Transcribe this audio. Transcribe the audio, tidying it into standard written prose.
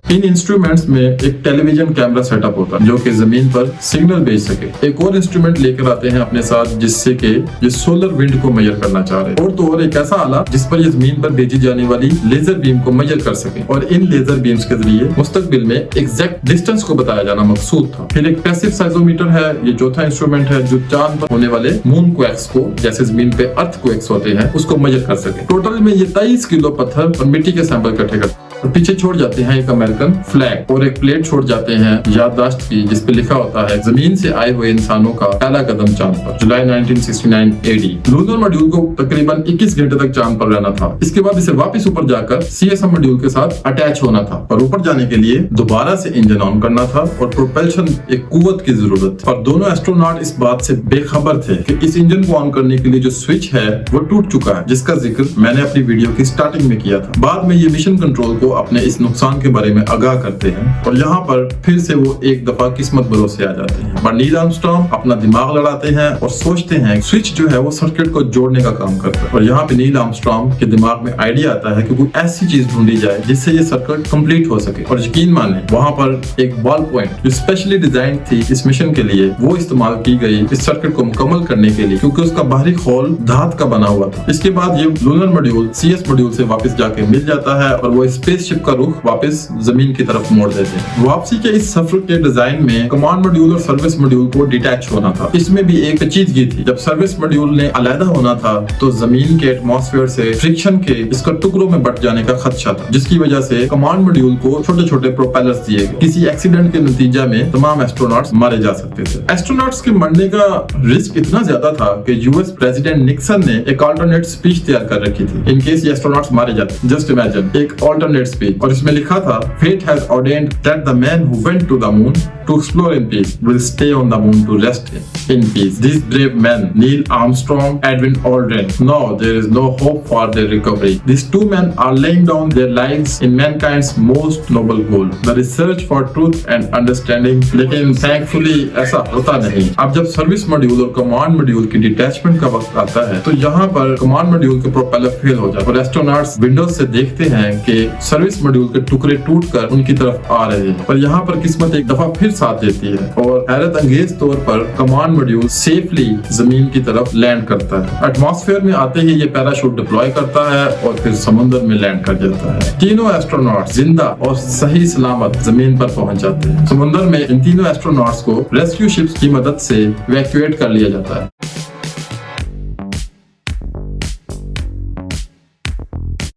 इन instruments में एक television camera setup होता है जो कि जमीन पर सिग्नल भेज सके। एक और इंस्ट्रूमेंट लेकर आते हैं अपने साथ जिससे कि ये सोलर विंड को मेजर करना चाह रहे हैं, और तो और एक ऐसा आला जिस पर ये जमीन पर भेजी जाने वाली लेजर बीम को मेजर कर सके, और इन लेजर बीम्स के जरिए मुस्तकबिल में एग्जैक्ट डिस्टेंस को बताया जाना मकसूद था। फिर एक पैसिव साइजोमीटर है, ये चौथा इंस्ट्रूमेंट है जो चांद पर होने वाले मून क्वेक्स को, जैसे जमीन पे अर्थ क्वेक्स होते हैं, उसको मेजर कर सके। टोटल में ये 23 किलो पत्थर और मिट्टी के सैंपल इकट्ठे करते हैं और पीछे छोड़ जाते हैं एक अमेरिकन फ्लैग और एक प्लेट छोड़ जाते हैं याददाश्त की जिस पे लिखा होता है जमीन से आए हुए इंसानों का पहला कदम चांद पर, जुलाई 1969 AD। लूनर मॉड्यूल को तकरीबन 21 घंटे तक चांद पर रहना था। इसके बाद इसे वापस ऊपर जाकर CSM मॉड्यूल के साथ अटैच होना था और ऊपर जाने के लिए दोबारा से इंजन ऑन करना था और प्रोपल्शन एक कुव्वत की जरूरत थी। और दोनों एस्ट्रोनॉट इस बात से बेखबर थे कि इस इंजन को ऑन करने के लिए जो स्विच है वो टूट चुका है, जिसका जिक्र मैंने अपनी वीडियो की स्टार्टिंग में किया था। बाद में ये मिशन कंट्रोल को अपने इस नुकसान के बारे में आगाह करते हैं और यहाँ पर फिर से वो एक दफा किस्मत भरोसे आ जाते हैं। पर नील आर्मस्ट्रांग अपना दिमाग लड़ाते हैं और सोचते हैं स्विच जो है वो सर्किट को जोड़ने का काम करता है, और यहाँ पे नील आर्मस्ट्रांग के दिमाग में आइडिया आता है कि कोई ऐसी चीज ढूंढी जाए जिससे ये सर्किट कंप्लीट हो सके। और यकीन माने वहाँ पर एक बॉल पॉइंट जो स्पेशली डिजाइन थी इस मिशन के लिए वो इस्तेमाल की गई इस सर्किट को मुकम्मल करने के लिए, क्योंकि उसका बाहरी खोल धात का बना हुआ था। इसके बाद ये लूनर मॉड्यूल CS मॉड्यूल से वापस जाके मिल जाता है और वो स्पेसशिप का रुख वापस जमीन की तरफ मोड़ देते हैं। वापसी के इस सफर के डिजाइन में कमांड मॉड्यूल और सर्विस मॉड्यूल को डिटैच होना था। इसमें भी एक पेचीदगी थी, जब सर्विस मॉड्यूल ने अलहदा होना था तो जमीन के एटमॉस्फेयर से फ्रिक्शन के इसका टुकड़ों में बट जाने का खदशा था, जिसकी वजह से कमांड मॉड्यूल को छोटे छोटे प्रोपेलर्स दिए गए। किसी एक्सीडेंट के नतीजा में तमाम एस्ट्रोनॉट्स मारे जा सकते थे। एस्ट्रोनॉट्स के मरने का रिस्क इतना ज्यादा था कि US प्रेसिडेंट निक्सन ने एक अल्टरनेट स्पीच तैयार कर रखी थी इन केस ये एस्ट्रोनॉट्स मारे जाते। जस्ट इमेजिन, एक अल्टरनेट स्पीच, और इसमें लिखा था Fate has ordained that the man who went to the moon to explore in peace will stay on the moon to rest in peace. These brave men, Neil Armstrong, Edwin Aldrin, know there is no hope for their recovery. These two men are laying down their lives in mankind's most noble goal, the research for truth and understanding. लेकिन thankfully ऐसा होता नहीं। अब जब service module और command module की detachment का वक्त आता है तो यहाँ पर कमांड मॉड्यूल के प्रोपेलर फेल हो जाते और एस्ट्रोनॉट्स विंडोज से देखते हैं कि सर्विस मॉड्यूल के टुकड़े टूटकर उनकी तरफ आ रहे हैं। पर यहाँ पर किस्मत एक दफा फिर साथ देती है और हैरत अंगेज तौर पर कमांड मॉड्यूल सेफली जमीन की तरफ लैंड करता है। एटमॉस्फेयर में आते ही ये पैराशूट डिप्लॉय करता है और फिर समुद्र में लैंड कर जाता है। तीनों एस्ट्रोनॉट जिंदा और सही सलामत जमीन पर पहुंच जाते हैं। समुद्र में इन तीनों एस्ट्रोनॉट्स को रेस्क्यू शिप्स की मदद से इवैक्यूएट कर लिया जाता है।